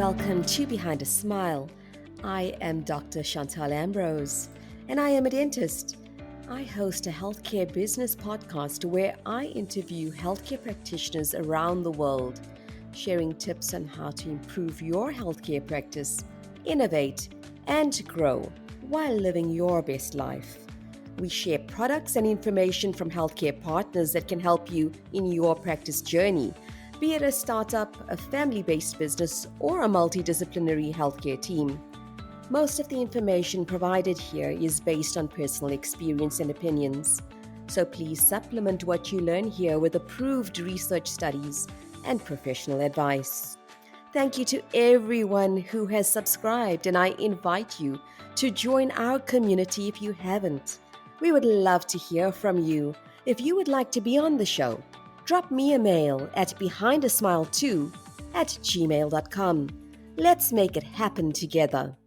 welcome to Behind a Smile. I am Dr. Chantal Ambrose, and I am a dentist. I host a healthcare business podcast where I interview healthcare practitioners around the world, sharing tips on how to improve your healthcare practice, innovate, and grow while living your best life. We share products and information from healthcare partners that can help you in your practice journey, be it a startup, a family based business, or a multidisciplinary healthcare team. Most of the information provided here is based on personal experience and opinions. So please supplement what you learn here with approved research studies and professional advice. Thank you to everyone who has subscribed, and I invite you to join our community if you haven't. We would love to hear from you. If you would like to be on the show, drop me a mail at behindasmile2@gmail.com. Let's make it happen together.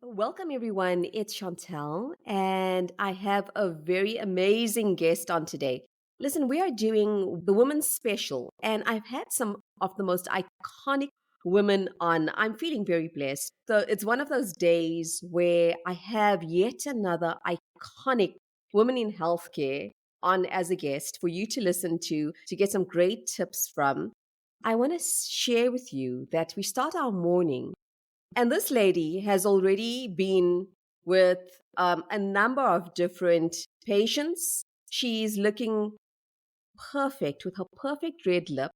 Welcome, everyone. It's Chantal, and I have a very amazing guest on today. Listen, we are doing the Women's Special, and I've had some of the most iconic women on. I'm feeling very blessed. So it's one of those days where I have yet another iconic woman in healthcare on as a guest for you to listen to get some great tips from. I want to share with you that we start our morning, and this lady has already been with a number of different patients. She's looking perfect with her perfect red lip.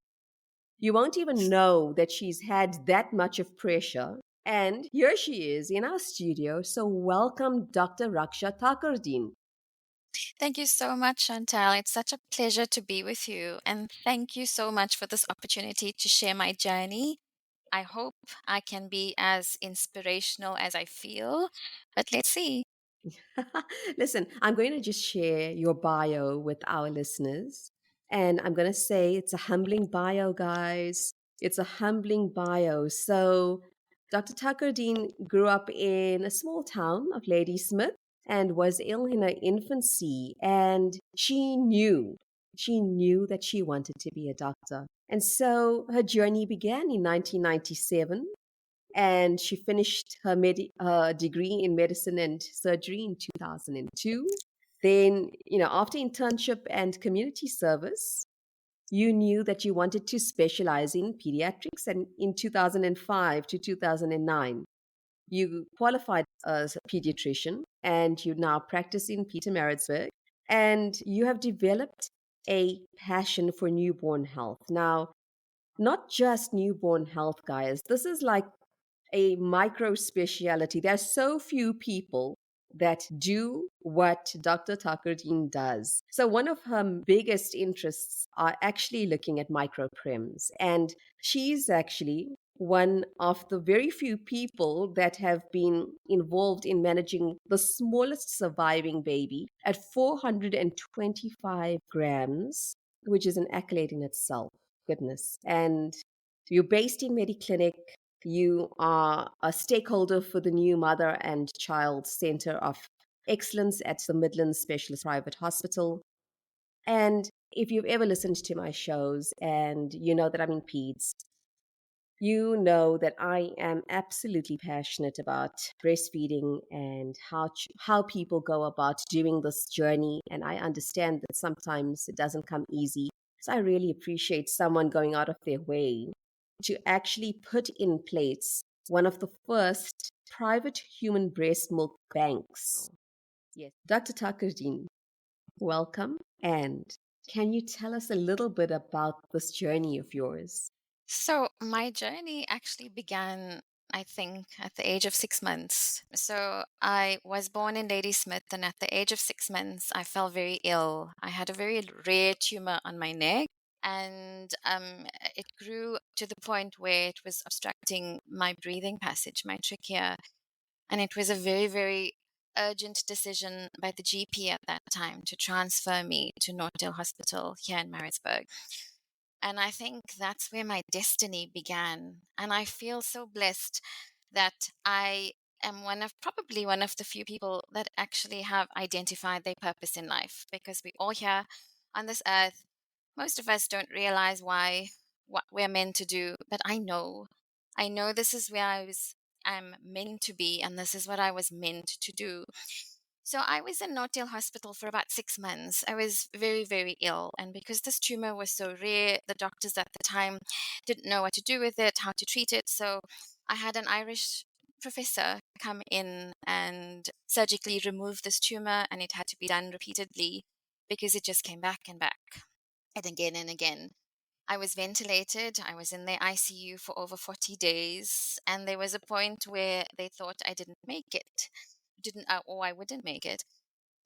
You won't even know that she's had that much of pressure. And here she is in our studio. So welcome, Dr. Raksha Takoordeen. Thank you so much, Chantal. It's such a pleasure to be with you. And thank you so much for this opportunity to share my journey. I hope I can be as inspirational as I feel, but let's see. Listen, I'm going to just share your bio with our listeners. And I'm going to say it's a humbling bio, guys. It's a humbling bio. So, Dr. Takoordeen grew up in a small town of Ladysmith and was ill in her infancy. And she knew that she wanted to be a doctor. And so her journey began in 1997, and she finished her degree in medicine and surgery in 2002. Then, after internship and community service, you knew that you wanted to specialize in pediatrics, and in 2005 to 2009, you qualified as a pediatrician, and you now practice in Pietermaritzburg, and you have developed a passion for newborn health. Now, not just newborn health, guys. This is like a micro speciality. There's so few people that do what Dr. Takoordeen does. So one of her biggest interests are actually looking at microprems. And she's actually one of the very few people that have been involved in managing the smallest surviving baby at 425 grams, which is an accolade in itself. Goodness. And you're based in Mediclinic. You are a stakeholder for the new Mother and Child Center of Excellence at the Midlands Specialist Private Hospital. And if you've ever listened to my shows and you know that I'm in peds, you know that I am absolutely passionate about breastfeeding and how people go about doing this journey. And I understand that sometimes it doesn't come easy. So I really appreciate someone going out of their way to actually put in place one of the first private human breast milk banks. Yes, Dr. Takoordeen, welcome. And can you tell us a little bit about this journey of yours? So, my journey actually began, I think, at the age of 6 months. So, I was born in Ladysmith, and at the age of 6 months, I fell very ill. I had a very rare tumor on my neck, and it grew to the point where it was obstructing my breathing passage, my trachea. And it was a very, very urgent decision by the GP at that time to transfer me to Neonatal Hospital here in Maritzburg. And I think that's where my destiny began. And I feel so blessed that I am probably one of the few people that actually have identified their purpose in life, because we all here on this earth, most of us don't realize what we're meant to do, but I know. I know this is where I'm meant to be, and this is what I was meant to do. So I was in Neonatal hospital for about 6 months. I was very, very ill. And because this tumor was so rare, the doctors at the time didn't know what to do with it, how to treat it. So I had an Irish professor come in and surgically remove this tumor, and it had to be done repeatedly because it just came back and back and again and again. I was ventilated. I was in the ICU for over 40 days. And there was a point where they thought I didn't make it, or I wouldn't make it.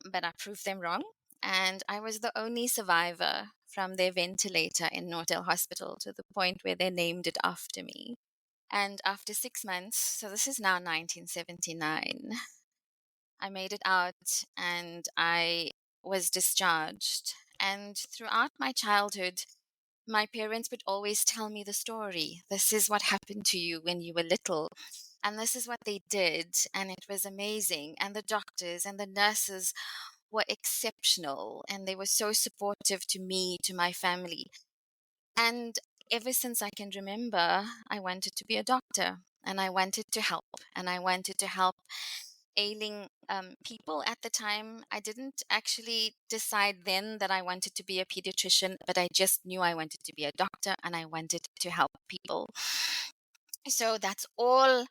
But I proved them wrong. And I was the only survivor from their ventilator in Neonatal Hospital, to the point where they named it after me. And after 6 months, so this is now 1979, I made it out and I was discharged. And throughout my childhood, my parents would always tell me the story. This is what happened to you when you were little. And this is what they did. And it was amazing. And the doctors and the nurses were exceptional. And they were so supportive to me, to my family. And ever since I can remember, I wanted to be a doctor. And I wanted to help. And I wanted to help ailing people at the time. I didn't actually decide then that I wanted to be a pediatrician, but I just knew I wanted to be a doctor and I wanted to help people. So that's all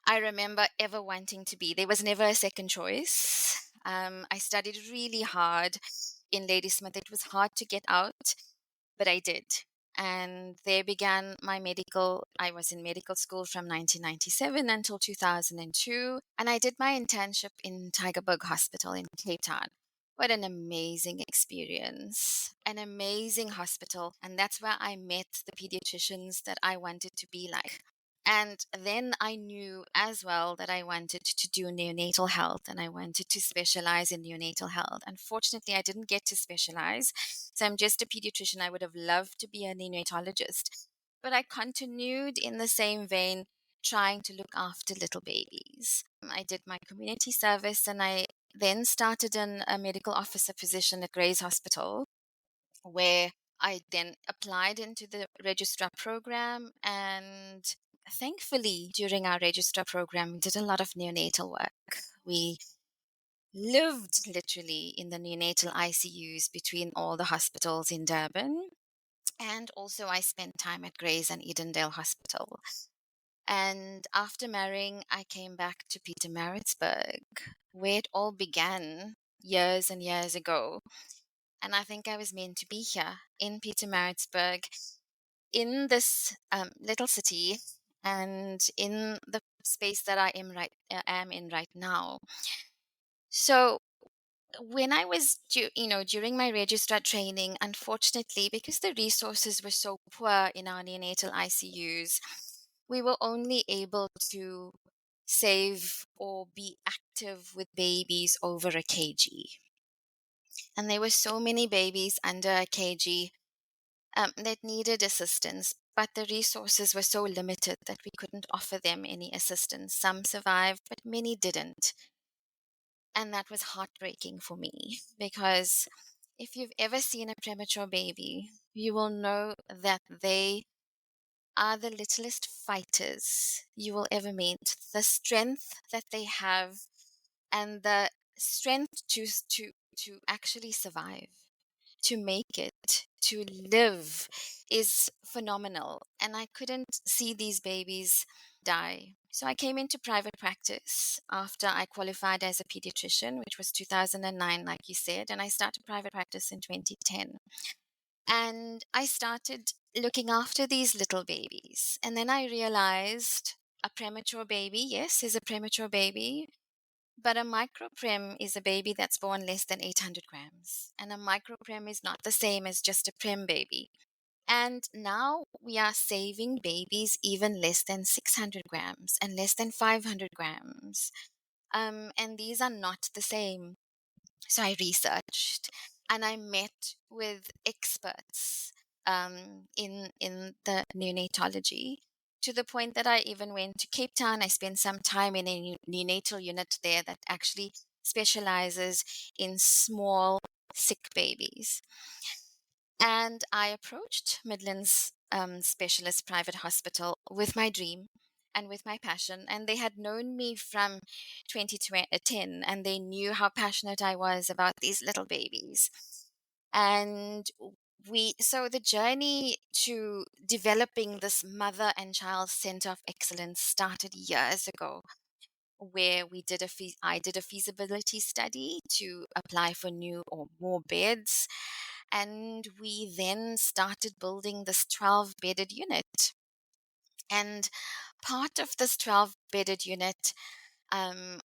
I remember ever wanting to be. There was never a second choice. I studied really hard in Ladysmith. It was hard to get out, but I did. And there began my I was in medical school from 1997 until 2002. And I did my internship in Tygerberg Hospital in Cape Town. What an amazing experience, an amazing hospital. And that's where I met the pediatricians that I wanted to be like. And then I knew as well that I wanted to do neonatal health and I wanted to specialize in neonatal health. Unfortunately, I didn't get to specialize. So I'm just a pediatrician. I would have loved to be a neonatologist. But I continued in the same vein, trying to look after little babies. I did my community service and I then started in a medical officer position at Gray's Hospital, where I then applied into the registrar program. And thankfully, during our registrar program, we did a lot of neonatal work. We lived literally in the neonatal ICUs between all the hospitals in Durban. And also, I spent time at Gray's and Edendale Hospital. And after marrying, I came back to Pietermaritzburg, where it all began years and years ago. And I think I was meant to be here in Pietermaritzburg, in this little city, and in the space that I am in right now. So when I was, during my registrar training, unfortunately, because the resources were so poor in our neonatal ICUs, we were only able to save or be active with babies over a kg. And there were so many babies under a kg that needed assistance, but the resources were so limited that we couldn't offer them any assistance. Some survived, but many didn't. And that was heartbreaking for me, because if you've ever seen a premature baby, you will know that they are the littlest fighters you will ever meet. The strength that they have and the strength to actually survive, to make it, to live is phenomenal. And I couldn't see these babies die. So I came into private practice after I qualified as a pediatrician, which was 2009, like you said, and I started private practice in 2010. And I started looking after these little babies. And then I realized a premature baby, yes, is a premature baby, but a microprem is a baby that's born less than 800 grams. And a microprem is not the same as just a prem baby. And now we are saving babies even less than 600 grams and less than 500 grams. And these are not the same. So I researched and I met with experts in the neonatology, to the point that I even went to Cape Town. I spent some time in a neonatal unit there that actually specializes in small, sick babies. And I approached Midlands specialist private hospital with my dream and with my passion. And they had known me from 2010, and they knew how passionate I was about these little babies. And so the journey to developing this mother and child center of excellence started years ago, where I did a feasibility study to apply for new or more beds, and we then started building this 12-bedded unit. And part of this 12-bedded unit um,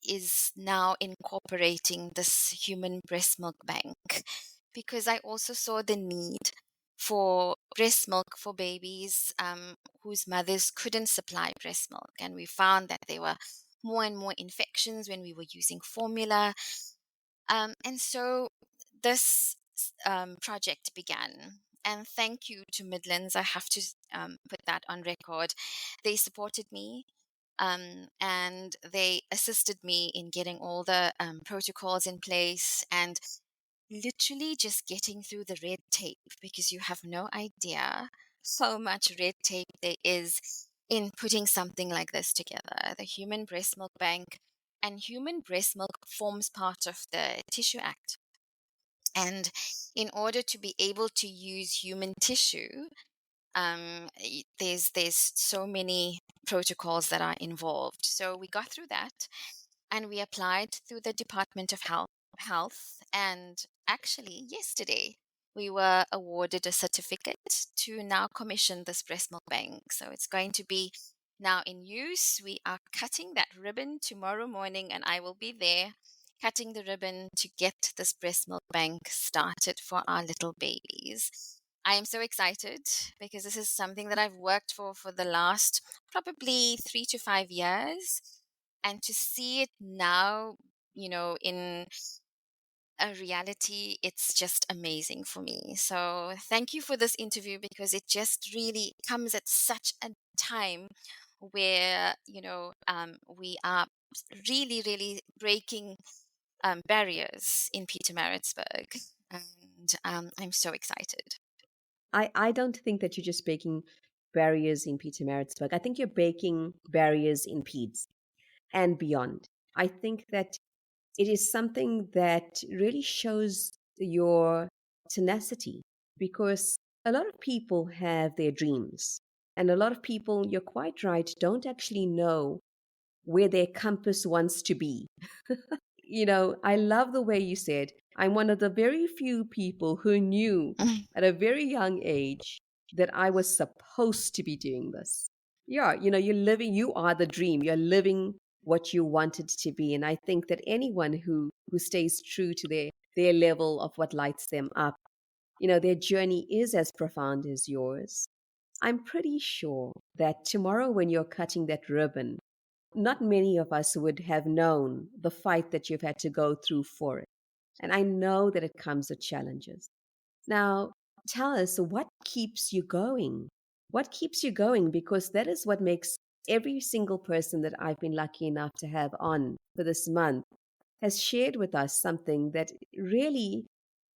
is now incorporating this human breast milk bank, because I also saw the need for breast milk for babies whose mothers couldn't supply breast milk. And we found that there were more and more infections when we were using formula. And so this project began. And thank you to Midlands. I have to put that on record. They supported me, and they assisted me in getting all the protocols in place, and literally just getting through the red tape, because you have no idea so much red tape there is in putting something like this together. The Human Breast Milk Bank and human breast milk forms part of the Tissue Act. And in order to be able to use human tissue, there's so many protocols that are involved. So we got through that, and we applied through the Department of Health. And actually, yesterday we were awarded a certificate to now commission this breast milk bank. So it's going to be now in use. We are cutting that ribbon tomorrow morning, and I will be there cutting the ribbon to get this breast milk bank started for our little babies. I am so excited because this is something that I've worked for the last probably 3 to 5 years. And to see it now, in a reality, it's just amazing for me. So thank you for this interview, because it just really comes at such a time where, we are really, really breaking barriers in Pietermaritzburg. And I'm so excited. I don't think that you're just breaking barriers in Pietermaritzburg. I think you're breaking barriers in PEDS and beyond. I think that it is something that really shows your tenacity, because a lot of people have their dreams, and a lot of people, you're quite right, don't actually know where their compass wants to be. I love the way you said, I'm one of the very few people who knew at a very young age that I was supposed to be doing this. Yeah, you are the dream. You're living what you wanted to be. And I think that anyone who stays true to their level of what lights them up, their journey is as profound as yours. I'm pretty sure that tomorrow when you're cutting that ribbon, not many of us would have known the fight that you've had to go through for it. And I know that it comes with challenges. Now, tell us, what keeps you going? What keeps you going? Because that is what makes every single person that I've been lucky enough to have on for this month has shared with us something that really,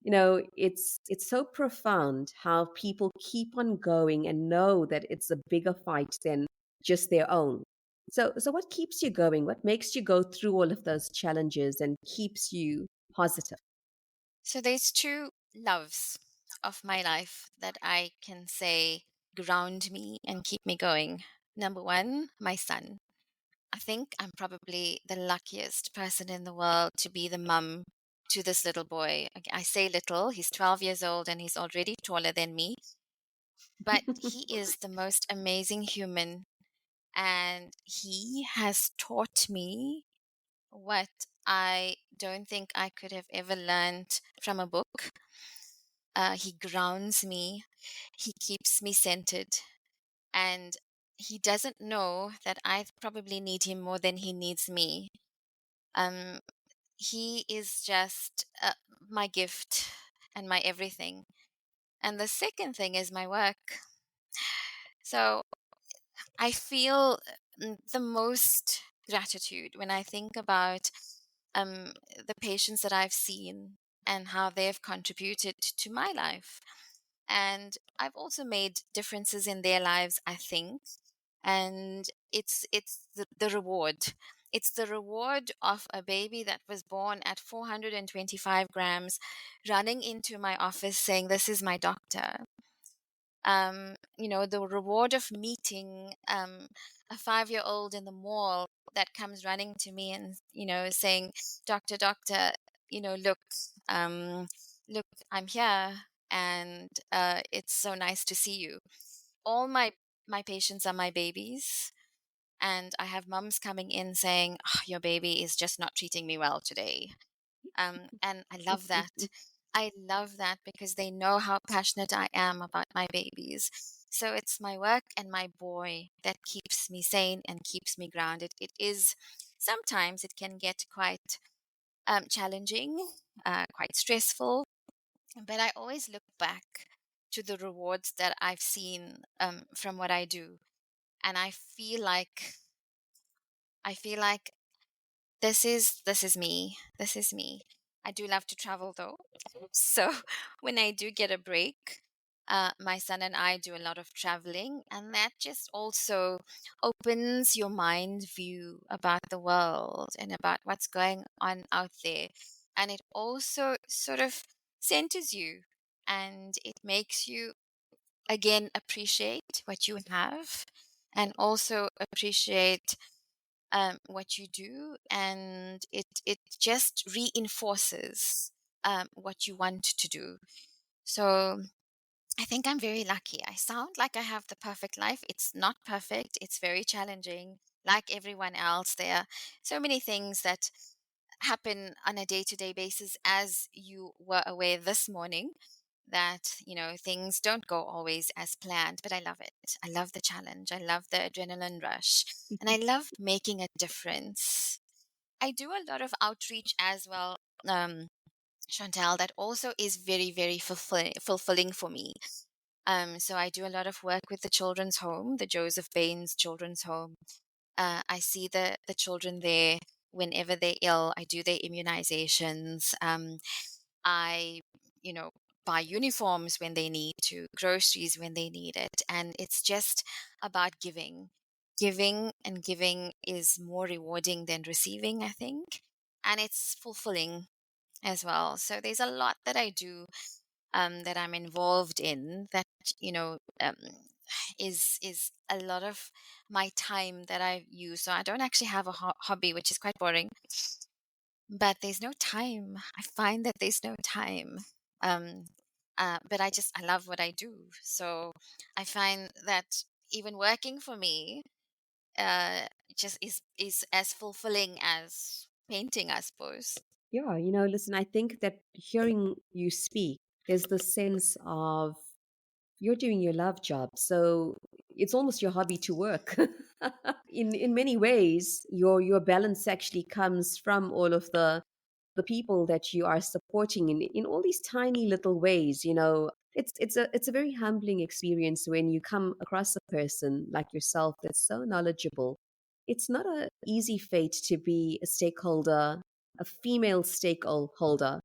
it's so profound how people keep on going and know that it's a bigger fight than just their own. So what keeps you going? What makes you go through all of those challenges and keeps you positive? So there's two loves of my life that I can say ground me and keep me going. Number one, my son. I think I'm probably the luckiest person in the world to be the mum to this little boy. I say little, he's 12 years old and he's already taller than me, but he is the most amazing human, and he has taught me what I don't think I could have ever learned from a book. He grounds me, he keeps me centered, and he doesn't know that I probably need him more than he needs me. Um, he is just my gift and my everything. And the second thing is my work. So I feel the most gratitude when I think about the patients that I've seen and how they've contributed to my life. And I've also made differences in their lives, I think. And it's the reward. It's the reward of a baby that was born at 425 grams running into my office saying, "This is my doctor." The reward of meeting a 5-year old in the mall that comes running to me and, saying, Doctor, look, um, look, I'm here, and it's so nice to see you. All my patients are my babies, and I have mums coming in saying, "Oh, your baby is just not treating me well today." And I love that. I love that because they know how passionate I am about my babies. So it's my work and my boy that keeps me sane and keeps me grounded. It is sometimes it can get quite challenging, quite stressful, but I always look back to the rewards that I've seen from what I do, and I feel like this is me. This is me. I do love to travel though. So when I do get a break, my son and I do a lot of traveling, and that just also opens your mind view about the world and about what's going on out there. And it also sort of centers you, and it makes you again appreciate what you have, and also appreciate what you do, and it just reinforces what you want to do. So I think I'm very lucky. I sound like I have the perfect life. It's not perfect. It's very challenging. Like everyone else, there are so many things that happen on a day-to-day basis, as you were aware this morning, that things don't go always as planned, but I love it. I love the challenge. I love the adrenaline rush, and I love making a difference. I do a lot of outreach as well, um, Chantal, that also is very, very fulfilling for me. So I do a lot of work with the children's home, the Joseph Baines Children's Home. I see the children there whenever they're ill. I do their immunizations. I, you know, buy uniforms when they need to, groceries when they need it. And it's just about giving. Giving and giving is more rewarding than receiving, I think. And it's fulfilling as well. So there's a lot that I do, that I'm involved in, that, you know, um, is a lot of my time that I use. So I don't actually have a hobby, which is quite boring, but there's no time. I find that there's no time. Um, but I love what I do. So I find that even working for me, just is as fulfilling as painting, I suppose. Yeah, listen, I think that hearing you speak, there's the sense of you're doing your love job. So it's almost your hobby to work. In many ways, your balance actually comes from all of the people that you are supporting in all these tiny little ways. It's a very humbling experience when you come across a person like yourself that's so knowledgeable. It's not a easy fate to be a stakeholder, a female stakeholder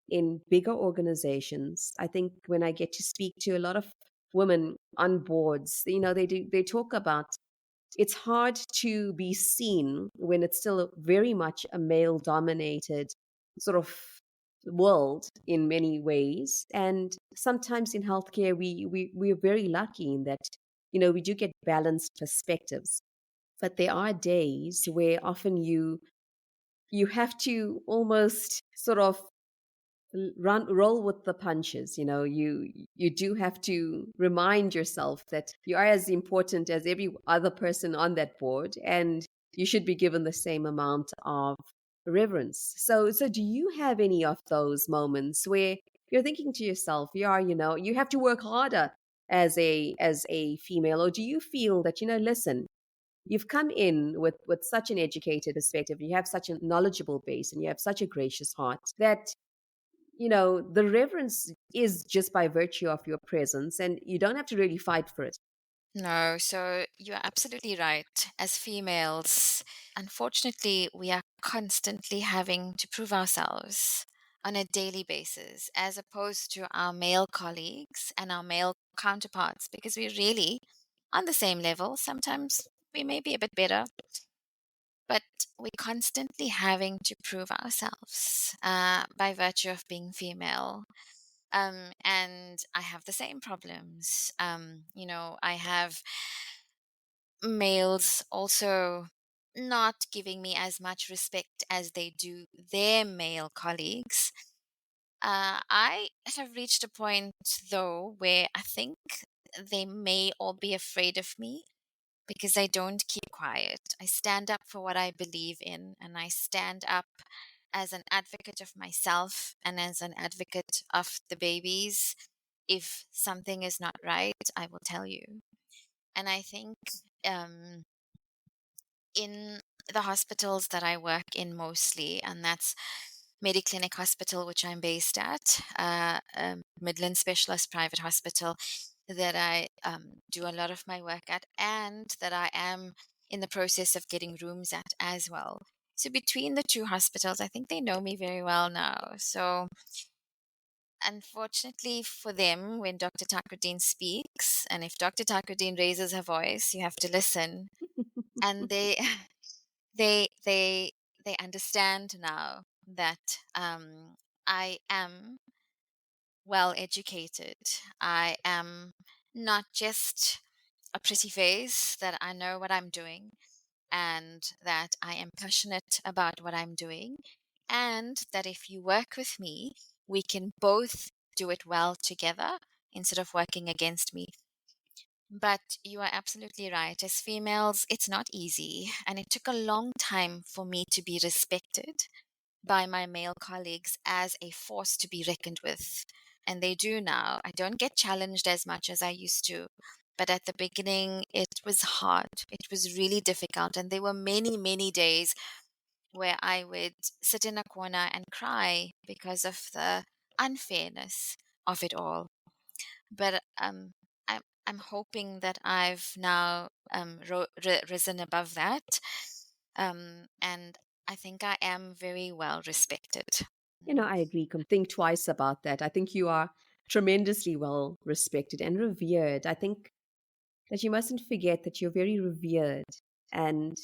in bigger organizations. I think when I get to speak to a lot of women on boards, they talk about it's hard to be seen when it's still very much a male dominated sort of world in many ways. And sometimes in healthcare we're very lucky in that we do get balanced perspectives, but there are days where often you have to almost sort of roll with the punches. You do have to remind yourself that you are as important as every other person on that board, and you should be given the same amount of reverence. So do you have any of those moments where you're thinking to yourself, you have to work harder as a female? Or do you feel that, listen, you've come in with such an educated perspective, you have such a knowledgeable base, and you have such a gracious heart that the reverence is just by virtue of your presence, and you don't have to really fight for it. No, so you're absolutely right. As females, unfortunately, we are constantly having to prove ourselves. on a daily basis, as opposed to our male colleagues and our male counterparts, because we're really on the same level. Sometimes we may be a bit better, but we're constantly having to prove ourselves by virtue of being female. And I have the same problems. I have males also not giving me as much respect as they do their male colleagues. I have reached a point, though, where I think they may all be afraid of me because I don't keep quiet. I stand up for what I believe in, and I stand up as an advocate of myself and as an advocate of the babies. If something is not right, I will tell you. And I think um, in the hospitals that I work in mostly, and that's Mediclinic Hospital, which I'm based at, Midland Specialist Private Hospital, that I do a lot of my work at, and that I am in the process of getting rooms at as well. So between the two hospitals, I think they know me very well now. So unfortunately for them, when Dr. Takoordeen speaks, and if Dr. Takoordeen raises her voice, you have to listen. And they they they they understand now that I am well educated. I am not just a pretty face, that I know what I'm doing, and that I am passionate about what I'm doing, and that if you work with me, we can both do it well together instead of working against me. But you are absolutely right. As females, it's not easy, and it took a long time for me to be respected by my male colleagues as a force to be reckoned with. And they do now. I don't get challenged as much as I used to. But at the beginning, it was hard. It was really difficult. And there were many, many days where I would sit in a corner and cry because of the unfairness of it all. But I'm hoping that I've now risen above that, and I think I am very well respected. I agree. Think twice about that. I think you are tremendously well respected and revered. I think that you mustn't forget that you're very revered. And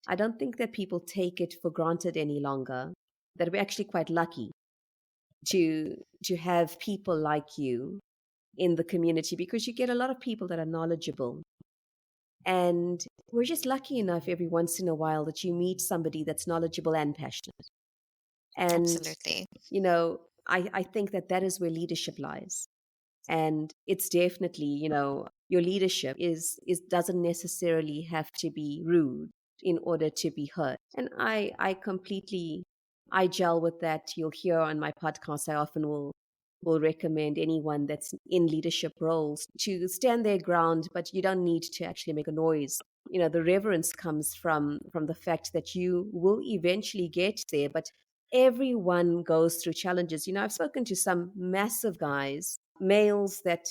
I don't think that people take it for granted any longer, that we're actually quite lucky to have people like you in the community, because you get a lot of people that are knowledgeable. And we're just lucky enough every once in a while that you meet somebody that's knowledgeable and passionate. And, Absolutely. I think that that is where leadership lies. And it's definitely, your leadership is doesn't necessarily have to be rude in order to be heard. And I completely, I gel with that. You'll hear on my podcast, I often will recommend anyone that's in leadership roles to stand their ground, but you don't need to actually make a noise. The reverence comes from the fact that you will eventually get there, but everyone goes through challenges. I've spoken to some massive guys, males, that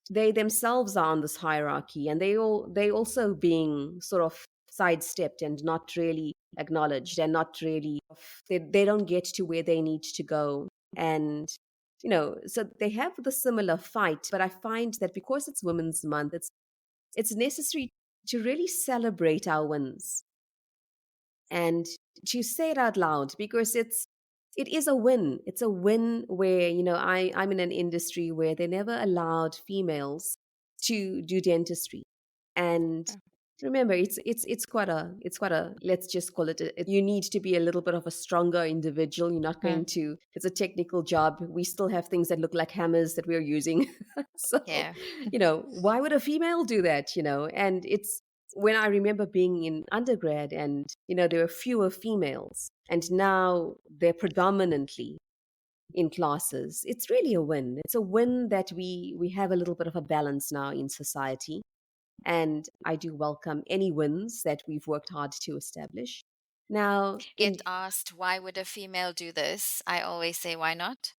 they themselves are on this hierarchy, and they also being sort of sidestepped and not really acknowledged, and not really, they don't get to where they need to go. And so they have the similar fight. But I find that because it's Women's Month, it's necessary to really celebrate our wins and to say it out loud, because it is a win. It's a win where, I'm in an industry where they never allowed females to do dentistry. And remember, it's quite a let's just call it you need to be a little bit of a stronger individual. You're not going Mm, to It's a technical job. We still have things that look like hammers that we're using. So, yeah. why would a female do that? And it's when I remember being in undergrad, and there were fewer females, and now they're predominantly in classes. It's really a win. It's a win that we have a little bit of a balance now in society. And I do welcome any wins that we've worked hard to establish. Now, Get asked, why would a female do this? I always say, why not?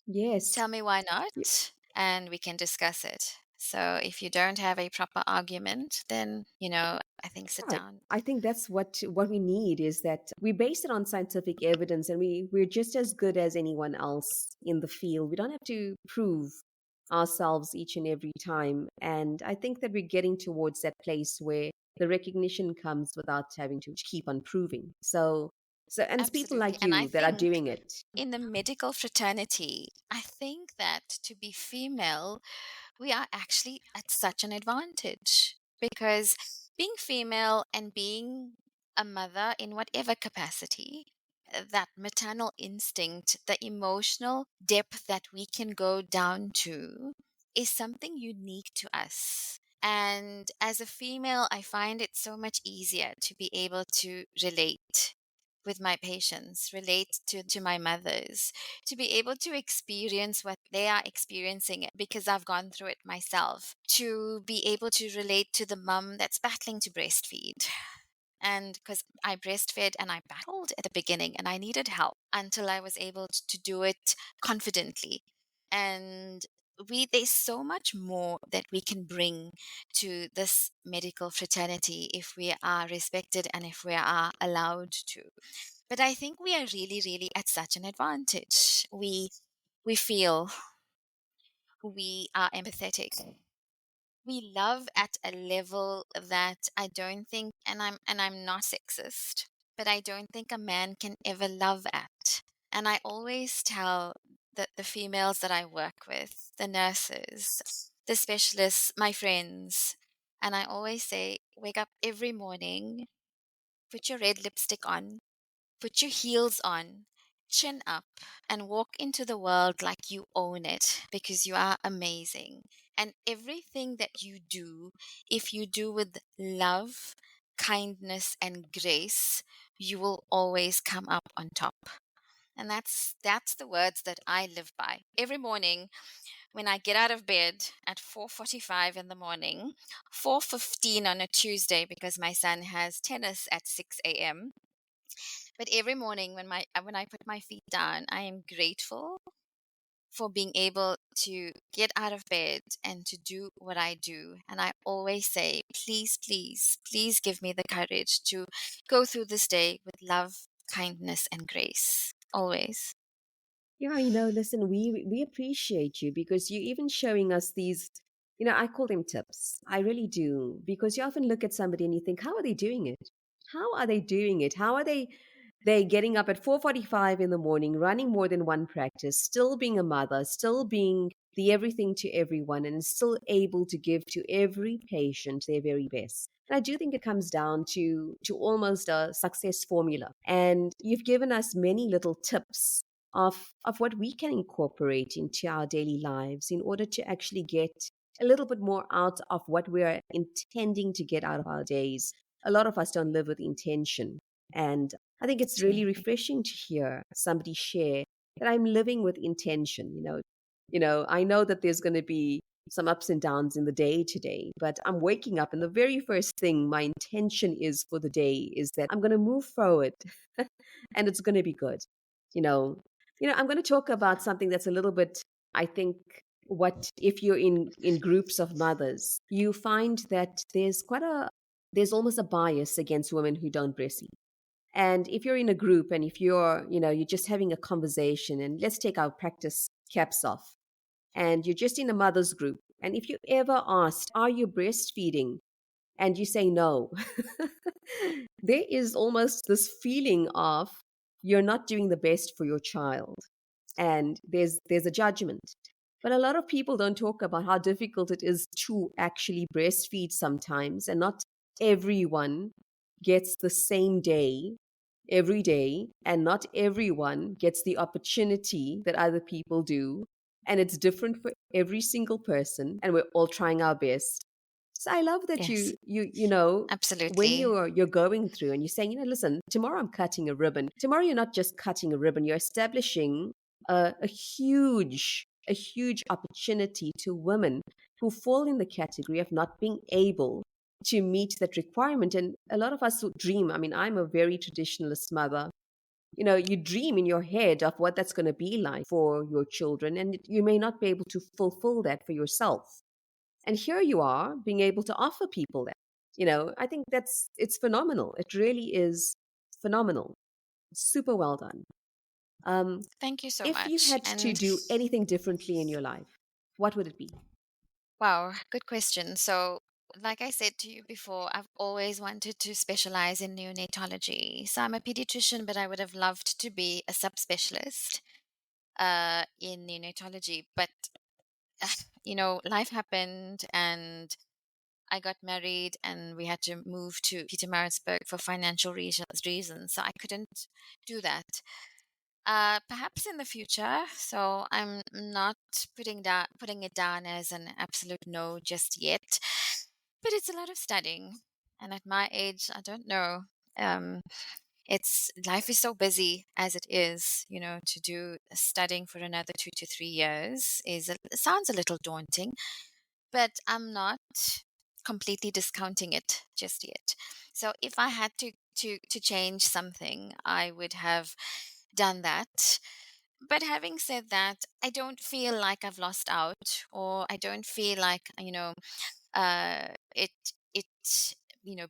yes, Tell me why not, and we can discuss it. So if you don't have a proper argument, then, I think sit Yeah, down. I think that's what we need is that we base it on scientific evidence, and we're just as good as anyone else in the field. We don't have to prove ourselves each and every time. And I think that we're getting towards that place where the recognition comes without having to keep on proving. And it's people Absolutely. like And I you that are think doing it. in the medical fraternity, I think that to be female, we are actually at such an advantage because being female and being a mother in whatever capacity, that maternal instinct, the emotional depth that we can go down to is something unique to us. And as a female, I find it so much easier to be able to relate with my patients, relate to my mothers, to be able to experience what they are experiencing because I've gone through it myself, to be able to relate to the mum that's battling to breastfeed. And because I breastfed and I battled at the beginning and I needed help until I was able to do it confidently. And there's so much more that we can bring to this medical fraternity if we are respected and if we are allowed to. But I think we are really, really at such an advantage. We feel, we are empathetic. We love at a level that I don't think, and I'm not sexist, but I don't think a man can ever love at. And I always tell the females that I work with, the nurses, the specialists, my friends, and I always say, wake up every morning, put your red lipstick on, put your heels on, chin up, and walk into the world like you own it because you are amazing. And everything that you do, if you do with love, kindness, and grace, you will always come up on top. And that's the words that I live by. Every morning when I get out of bed at 4:45 in the morning, 4:15 on a Tuesday because my son has tennis at 6 a.m. But every morning when I put my feet down, I am grateful for being able to get out of bed and to do what I do. And I always say, please, please, please give me the courage to go through this day with love, kindness, and grace. Always. Yeah, listen, we appreciate you because you even showing us these, I call them tips. I really do because you often look at somebody and you think, how are they doing it? How are they doing it? How are they getting up at 4:45 in the morning, running more than one practice, still being a mother, still being the everything to everyone, and still able to give to every patient their very best. And I do think it comes down to almost a success formula. And you've given us many little tips of what we can incorporate into our daily lives in order to actually get a little bit more out of what we're intending to get out of our days. A lot of us don't live with intention. And I think it's really Definitely. refreshing to hear somebody share that I'm living with intention. I know that there's going to be some ups and downs in the day today, but I'm waking up and the very first thing my intention is for the day is that I'm going to move forward and it's going to be good. You know, I'm going to talk about something that's a little bit, I think, what if you're in groups of mothers, you find that there's almost a bias against women who don't breastfeed. And if you're in a group and if you're just having a conversation, and let's take our practice caps off, and you're just in a mother's group, and if you ever asked, are you breastfeeding? And you say no, there is almost this feeling of you're not doing the best for your child. And there's a judgment. But a lot of people don't talk about how difficult it is to actually breastfeed sometimes, and not everyone gets the same day every day, and not everyone gets the opportunity that other people do. And it's different for every single person, and we're all trying our best. So I love that Yes, when absolutely. you're going through and you're saying, listen, tomorrow I'm cutting a ribbon. Tomorrow you're not just cutting a ribbon, you're establishing a huge opportunity to women who fall in the category of not being able to meet that requirement. And a lot of us dream. I mean, I'm a very traditionalist mother. You dream in your head of what that's going to be like for your children, and you may not be able to fulfill that for yourself. And here you are being able to offer people that. I think it's phenomenal. It really is phenomenal. Super well done. Um, Thank you so if you much. had to And do anything differently in your life, what would it be? wow, good question. So, like I said to you before, I've always wanted to specialize in neonatology. So, I'm a pediatrician, but I would have loved to be a subspecialist in neonatology. But, life happened and I got married and we had to move to Pietermaritzburg for financial reasons. So, I couldn't do that. Perhaps in the future. So I'm not putting it down as an absolute no just yet. But it's a lot of studying, and at my age, I don't know. Um, it's life is so busy as it is. To do studying for another 2 to 3 years sounds a little daunting, but I'm not completely discounting it just yet. So if I had to change something, I would have done that. But having said that, I don't feel like I've lost out, or I don't feel like, it it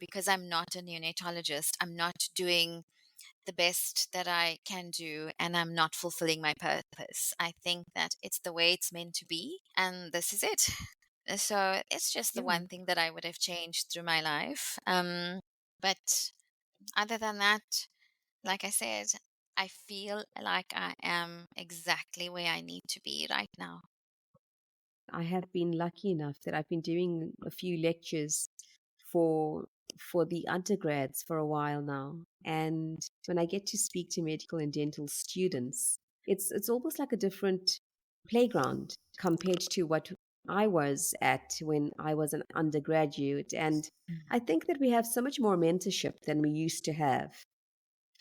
because I'm not a neonatologist, I'm not doing the best that I can do, and I'm not fulfilling my purpose. I think that it's the way it's meant to be, and this is it. So it's just the Yeah. one thing that I would have changed through my life. But other than that, like I said, I feel like I am exactly where I need to be right now. I have been lucky enough that I've been doing a few lectures for for the undergrads for a while now. And when I get to speak to medical and dental students, it's almost like a different playground compared to what I was at when I was an undergraduate. And I think that we have so much more mentorship than we used to have.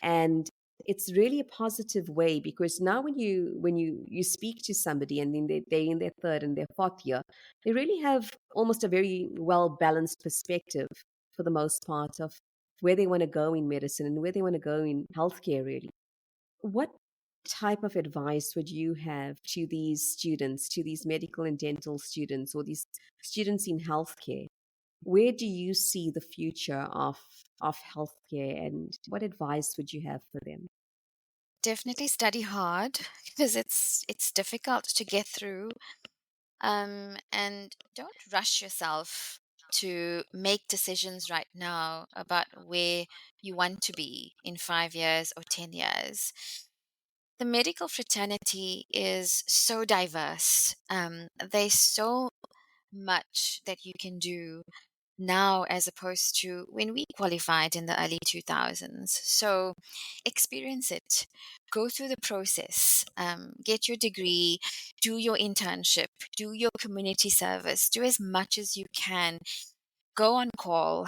And it's really a positive way, because now when you speak to somebody and then they're in their third and their fourth year, they really have almost a very well balanced perspective for the most part of where they want to go in medicine and where they want to go in healthcare. Really, what type of advice would you have to these students, to these medical and dental students, or these students in healthcare? Where do you see the future of healthcare, and what advice would you have for them? Definitely study hard because it's difficult to get through. And don't rush yourself to make decisions right now about where you want to be in 5 years or 10 years. The medical fraternity is so diverse. There's so much that you can do now as opposed to when we qualified in the early 2000s. So experience it, go through the process, get your degree, do your internship, do your community service, do as much as you can. Go on call,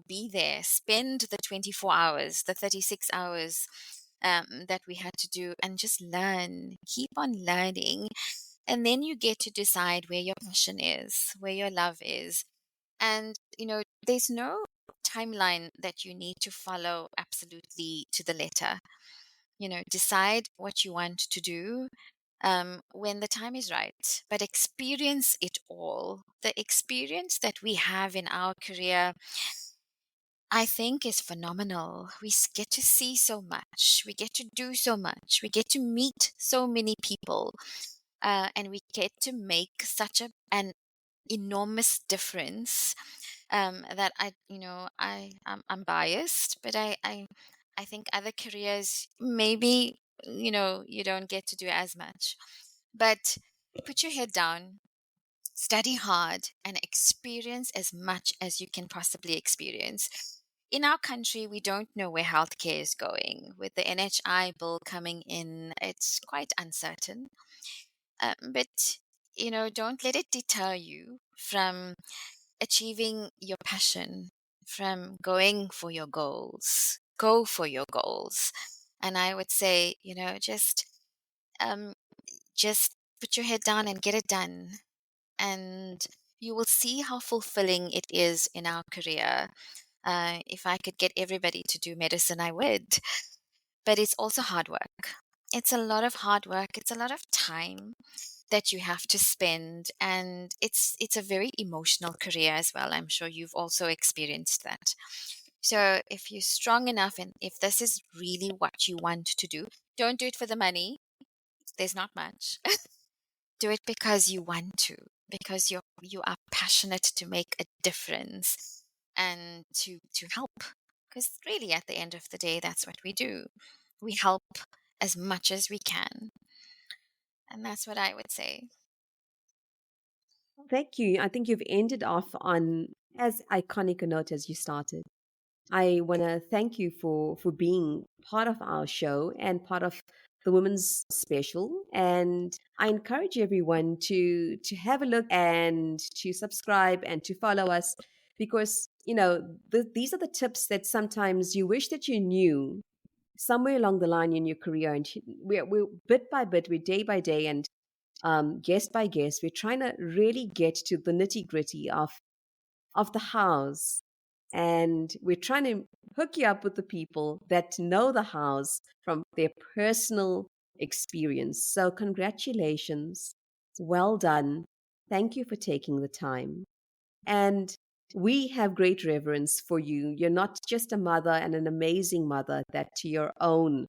be there, spend the 24 hours, the 36 hours that we had to do, and just learn, keep on learning. And then you get to decide where your passion is, where your love is. And, there's no timeline that you need to follow absolutely to the letter. Decide what you want to do when the time is right, but experience it all. The experience that we have in our career, I think, is phenomenal. We get to see so much, we get to do so much, we get to meet so many people, and we get to make such an enormous difference that I'm biased, but I think other careers maybe you don't get to do as much. But put your head down, study hard, and experience as much as you can possibly experience. In our country, we don't know where healthcare is going. With the NHI bill coming in, it's quite uncertain. But don't let it deter you from achieving your passion, from going for your goals. Go for your goals. And I would say, um, just put your head down and get it done. And you will see how fulfilling it is in our career. If I could get everybody to do medicine, I would. But it's also hard work. It's a lot of hard work. It's a lot of time. that you have to spend, and it's a very emotional career as well. I'm sure you've also experienced that. So if you're strong enough, and if this is really what you want to do, don't do it for the money. There's not much. Do it because you want to, because you are passionate to make a difference and to help. Because really, at the end of the day, that's what we do. We help as much as we can, and that's what I would say. Thank you. I think you've ended off on as iconic a note as you started. I want to thank you for being part of our show and part of the women's special. And I encourage everyone to have a look and to subscribe and to follow us, because these are the tips that sometimes you wish that you knew somewhere along the line in your career. And we're bit by bit, we're day by day, and guest by guest, we're trying to really get to the nitty gritty of the house. And we're trying to hook you up with the people that know the house from their personal experience. So, congratulations. Well done. Thank you for taking the time. And we have great reverence for you. You're not just a mother and an amazing mother that to your own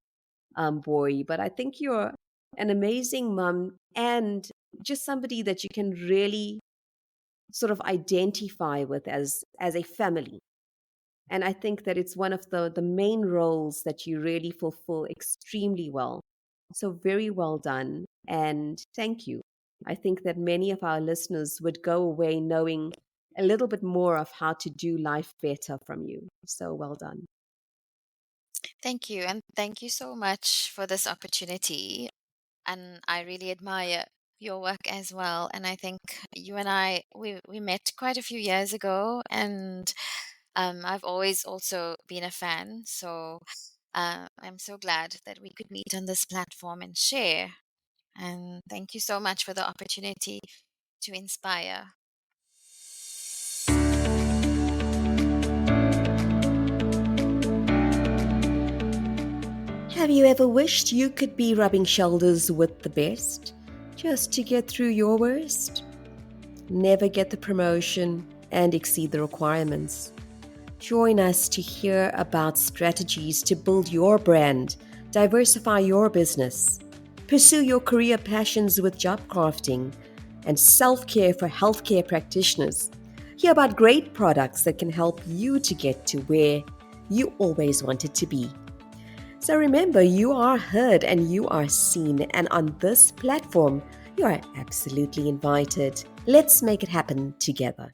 boy, but I think you're an amazing mom and just somebody that you can really sort of identify with as a family. And I think that it's one of the main roles that you really fulfill extremely well. So very well done, and thank you. I think that many of our listeners would go away knowing a little bit more of how to do life better from you. So well done. Thank you, and thank you so much for this opportunity. And I really admire your work as well. And I think you and I, we met quite a few years ago, and I've always also been a fan. So I'm so glad that we could meet on this platform and share. And thank you so much for the opportunity to inspire. Have you ever wished you could be rubbing shoulders with the best just to get through your worst? Never get the promotion and exceed the requirements. Join us to hear about strategies to build your brand, diversify your business, pursue your career passions with job crafting, and self-care for healthcare practitioners. Hear about great products that can help you to get to where you always wanted to be. So remember, you are heard and you are seen, and on this platform, you are absolutely invited. Let's make it happen together.